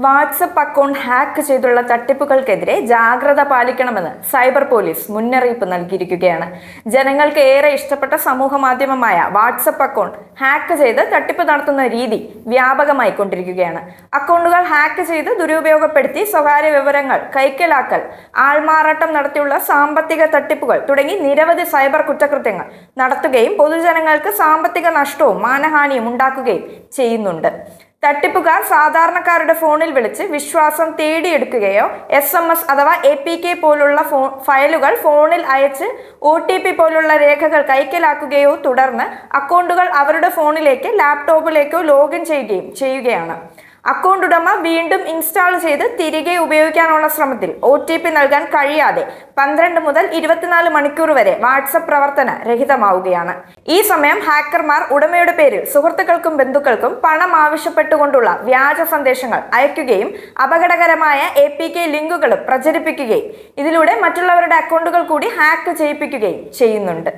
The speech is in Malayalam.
വാട്സപ്പ് അക്കൗണ്ട് ഹാക്ക് ചെയ്തുള്ള തട്ടിപ്പുകൾക്കെതിരെ ജാഗ്രത പാലിക്കണമെന്ന് സൈബർ പോലീസ് മുന്നറിയിപ്പ് നൽകിയിരിക്കുകയാണ്. ജനങ്ങൾക്ക് ഏറെ ഇഷ്ടപ്പെട്ട സമൂഹ മാധ്യമമായ വാട്സപ്പ് അക്കൗണ്ട് ഹാക്ക് ചെയ്ത് തട്ടിപ്പ് നടത്തുന്ന രീതി വ്യാപകമായി കൊണ്ടിരിക്കുകയാണ്. അക്കൗണ്ടുകൾ ഹാക്ക് ചെയ്ത് ദുരുപയോഗപ്പെടുത്തി സ്വകാര്യ വിവരങ്ങൾ കൈക്കലാക്കൽ, ആൾമാറാട്ടം നടത്തിയുള്ള സാമ്പത്തിക തട്ടിപ്പുകൾ തുടങ്ങി നിരവധി സൈബർ കുറ്റകൃത്യങ്ങൾ നടത്തുകയും പൊതുജനങ്ങൾക്ക് സാമ്പത്തിക നഷ്ടവും മാനഹാനിയും ഉണ്ടാക്കുകയും ചെയ്യുന്നുണ്ട്. തട്ടിപ്പുകാർ സാധാരണക്കാരുടെ ഫോണിൽ വിളിച്ച് വിശ്വാസം തേടിയെടുക്കുകയോ SMS അഥവാ APK പോലുള്ള ഫയലുകൾ ഫോണിൽ അയച്ച് OTP പോലുള്ള രേഖകൾ കൈക്കലാക്കുകയോ തുടർന്ന് അക്കൗണ്ടുകൾ അവരുടെ ഫോണിലേക്ക് ലാപ്ടോപ്പിലേക്കോ ലോഗിൻ ചെയ്യുകയാണ്. അക്കൗണ്ട് ഉടമ വീണ്ടും ഇൻസ്റ്റാൾ ചെയ്ത് തിരികെ ഉപയോഗിക്കാനുള്ള ശ്രമത്തിൽ OTP നൽകാൻ കഴിയാതെ 12 മുതൽ 24 മണിക്കൂർ വരെ വാട്സപ്പ് പ്രവർത്തന രഹിതമാവുകയാണ്. ഈ സമയം ഹാക്കർമാർ ഉടമയുടെ പേരിൽ സുഹൃത്തുക്കൾക്കും ബന്ധുക്കൾക്കും പണം ആവശ്യപ്പെട്ടുകൊണ്ടുള്ള വ്യാജ സന്ദേശങ്ങൾ അയക്കുകയും അപകടകരമായ APK ലിങ്കുകളും പ്രചരിപ്പിക്കുകയും ഇതിലൂടെ മറ്റുള്ളവരുടെ അക്കൗണ്ടുകൾ കൂടി ഹാക്ക് ചെയ്യിപ്പിക്കുകയും ചെയ്യുന്നുണ്ട്.